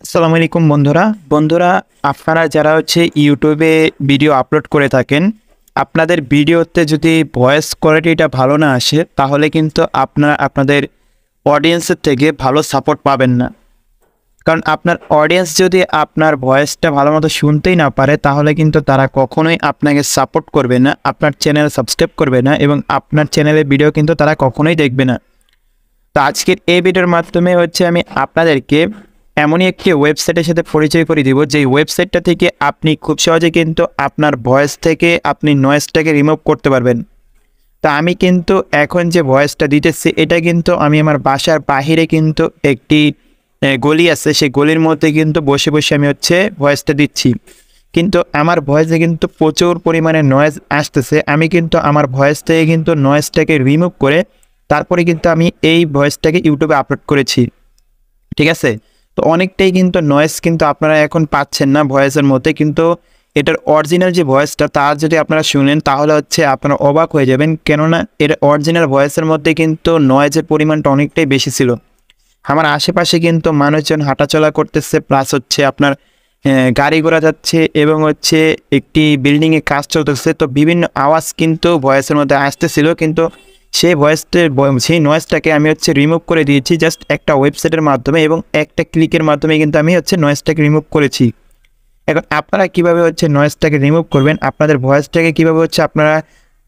আসসালামু আলাইকুম বন্ধুরা আপনারা যারা ইউটিউবে ভিডিও আপলোড করে থাকেন, আপনাদের ভিডিওতে যদি ভয়েস কোয়ালিটিটা ভালো না আসে তাহলে কিন্তু আপনাদের অডিয়েন্সের থেকে ভালো সাপোর্ট পাবেন না। কারণ আপনার অডিয়েন্স যদি আপনার ভয়েসটা ভালোমতো শুনতেই না পারে তাহলে কিন্তু তারা কখনোই আপনাকে সাপোর্ট করবে না, আপনার চ্যানেল সাবস্ক্রাইব করবে না এবং আপনার চ্যানেলের ভিডিও কিন্তু তারা কখনোই দেখবে না। তো আজকের এই ভিডিওর মাধ্যমে আমি আপনাদেরকে এমনই একটি ওয়েবসাইটের সাথে পরিচয় করে দিব, যেই ওয়েবসাইটটা থেকে আপনি খুব সহজে কিন্তু আপনার ভয়েস থেকে আপনি নয়েজটাকে রিমুভ করতে পারবেন। তা আমি কিন্তু এখন যে ভয়েসটা দিতেছি এটা কিন্তু আমি আমার বাসার বাহিরে কিন্তু একটি গলি আছে, সেই গলির মধ্যে কিন্তু বসে বসে আমি ভয়েসটা দিচ্ছি। কিন্তু আমার ভয়েসে কিন্তু প্রচুর পরিমাণে নয়েজ আসতেছে। আমি কিন্তু আমার ভয়েস থেকে কিন্তু নয়েজটাকে রিমুভ করে তারপরে কিন্তু আমি এই ভয়েসটাকে ইউটিউবে আপলোড করেছি, ঠিক আছে। তো অনেকটাই কিন্তু নয়েজ কিন্তু আপনারা এখন পাচ্ছেন না ভয়েসের মধ্যে, কিন্তু এটার অরিজিনাল যে ভয়েসটা তার যদি আপনারা শুনেন তাহলে আপনারা অবাক হয়ে যাবেন, কেননা এর অরিজিনাল ভয়েসের মধ্যে কিন্তু নয়েজের পরিমাণটা অনেকটাই বেশি ছিল। আমার আশেপাশে কিন্তু মানুষজন হাঁটাচলা করতেছে, প্লাস আপনার গাড়ি ঘোড়া যাচ্ছে এবং একটি বিল্ডিংয়ে কাজ চলতেছে। তো বিভিন্ন আওয়াজ কিন্তু ভয়েসের মধ্যে আসতেছিল, কিন্তু সেই নয়েজটাকে আমি রিমুভ করে দিয়েছি জাস্ট একটা ওয়েবসাইটের মাধ্যমে এবং একটা ক্লিকের মাধ্যমে কিন্তু আমি নয়েজটাকে রিমুভ করেছি। এখন আপনারা কীভাবে নয়েজটাকে রিমুভ করবেন, আপনাদের ভয়েসটাকে কীভাবে আপনারা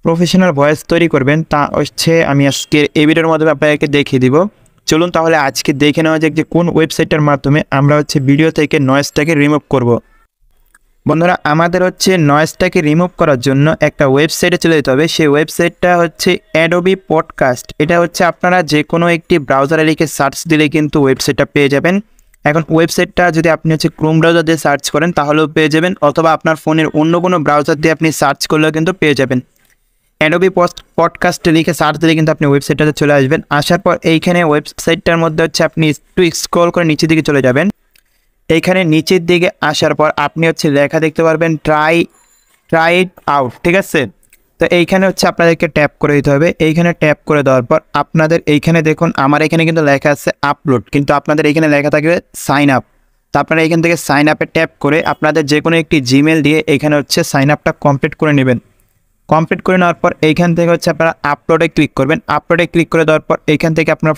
প্রফেশনাল ভয়েস তৈরি করবেন তা আমি আজকে এই ভিডিওর মাধ্যমে আপনাদেরকে দেখিয়ে দিব। চলুন তাহলে আজকে দেখে নেওয়া যাক যে কোন ওয়েবসাইটের মাধ্যমে আমরা ভিডিও থেকে নয়েজটাকে রিমুভ করব। বন্ধুরা, আমাদের নয়েজটাকে রিমুভ করার জন্য একটা ওয়েবসাইটে চলে যেতে হবে। সেই ওয়েবসাইটটা অ্যাডোবি পডকাস্ট। এটা আপনারা যে কোনো একটি ব্রাউজারে লিখে সার্চ দিলে কিন্তু ওয়েবসাইটটা পেয়ে যাবেন। এখন ওয়েবসাইটটা যদি আপনি ক্রোম ব্রাউজার দিয়ে সার্চ করেন তাহলেও পেয়ে যাবেন, অথবা আপনার ফোনের অন্য কোনো ব্রাউজার দিয়ে আপনি সার্চ করলেও কিন্তু পেয়ে যাবেন। অ্যাডোবি পডকাস্ট লিখে সার্চ দিলে কিন্তু আপনি ওয়েবসাইটটাতে চলে আসবেন। আসার পর এইখানে ওয়েবসাইটটার মধ্যে আপনি একটু স্ক্রল করে নিচের দিকে চলে যাবেন। এইখানে নিচের দিকে আসার পর আপনি লেখা দেখতে পারবেন ট্রাই ইট আউট, ঠিক আছে। তো এইখানে আপনাদেরকে ট্যাপ করে দিতে হবে। এইখানে ট্যাপ করে দেওয়ার পর আপনাদের এইখানে দেখুন, আমার এখানে কিন্তু লেখা আছে আপলোড, কিন্তু আপনাদের এইখানে লেখা থাকবে সাইন আপ। তো আপনারা এইখান থেকে সাইন আপে ট্যাপ করে আপনাদের যে কোনো একটি জিমেল দিয়ে এইখানে সাইন আপটা কমপ্লিট করে নেবেন। কমপ্লিট করে নেওয়ার পর এইখান থেকে আপনারা আপলোডে ক্লিক করবেন। আপলোডে ক্লিক করে দেওয়ার পর এইখান থেকে আপনার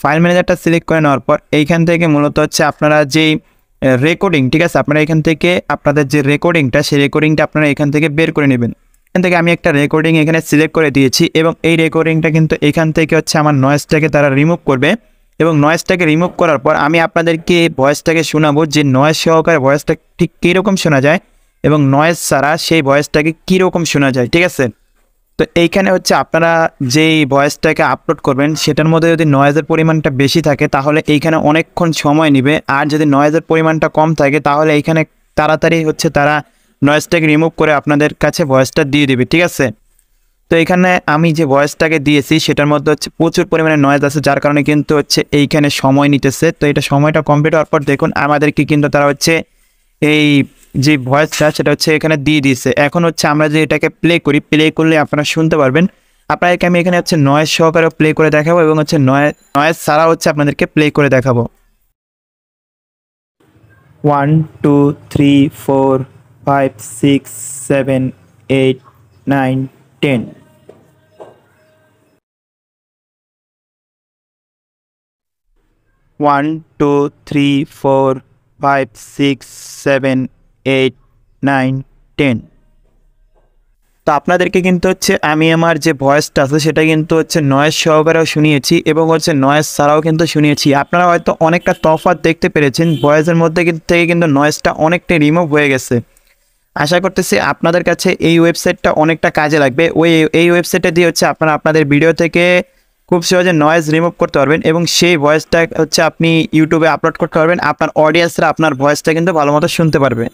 ফাইল ম্যানেজারটা সিলেক্ট করে নেওয়ার পর এইখান থেকে মূলত আপনারা যেই রেকর্ডিং, ঠিক আছে, আপনারা এখান থেকে আপনাদের যে রেকর্ডিংটা সেই রেকর্ডিংটা আপনারা এখান থেকে বের করে নেবেন। এখান থেকে আমি একটা রেকর্ডিং এখানে সিলেক্ট করে দিয়েছি এবং এই রেকর্ডিংটা কিন্তু এখান থেকে আমার নয়েজটাকে তারা রিমুভ করবে। এবং নয়েজটাকে রিমুভ করার পর আমি আপনাদেরকে ভয়েসটাকে শোনাবো যে নয়েজ সহকারে ভয়েসটা ঠিক কীরকম শোনা যায় এবং নয়েজ ছাড়া সেই ভয়েসটাকে কীরকম শোনা যায়, ঠিক আছে। তো এইখানে আপনারা যেই ভয়েসটাকে আপলোড করবেন সেটার মধ্যে যদি নয়েজের পরিমাণটা বেশি থাকে তাহলে এইখানে অনেকক্ষণ সময় নেবে, আর যদি নয়েজের পরিমাণটা কম থাকে তাহলে এইখানে তাড়াতাড়ি তারা নয়েজটাকে রিমুভ করে আপনাদের কাছে ভয়েসটা দিয়ে দেবে, ঠিক আছে। তো এখানে আমি যে ভয়েসটাকে দিয়েছি সেটার মধ্যে প্রচুর পরিমাণে নয়েজ আছে, যার কারণে কিন্তু এইখানে সময় নিতেছে। তো এটা সময়টা কমপ্লিট হওয়ার পর দেখুন আমাদেরকে কিন্তু তারা এই যে ভয়েসটা সেটা এখানে দিয়ে দিয়েছে। এখন আমরা যে এটাকে প্লে করি, প্লে করলে আপনারা শুনতে পারবেন। আপনাদেরকে আমি এখানে নয়েজ সহকারে প্লে করে দেখাবো এবং নয়েজ ছাড়া আপনাদেরকে প্লে করে দেখাবো। 1 2 3 4 5 6 7 8 9 10। One two three four 5 6 7 8 9 10। তো আপনাদেরকে কিন্তু আমি আমার যে ভয়েসটা আছে সেটা কিন্তু নয়েজ সহকারেও শুনিয়েছি এবং নয়েজ ছাড়াও কিন্তু শুনিয়েছি। আপনারা হয়তো অনেকটা তফাৎ দেখতে পেরেছেন, ভয়েসের মধ্যে থেকে কিন্তু নয়েজটা অনেকটা রিমুভ হয়ে গেছে। আশা করতেছি আপনাদের কাছে এই ওয়েবসাইটটা অনেকটা কাজে লাগবে। এই ওয়েবসাইটে দিয়ে আপনারা আপনাদের ভিডিও থেকে খুব সহজে নয়েজ রিমুভ করতে পারবেন এবং সেই ভয়েসটা আপনি ইউটিউবে আপলোড করতে পারবেন। আপনার অডিয়েন্সরা আপনার ভয়েসটা কিন্তু ভালো মতো শুনতে পারবে।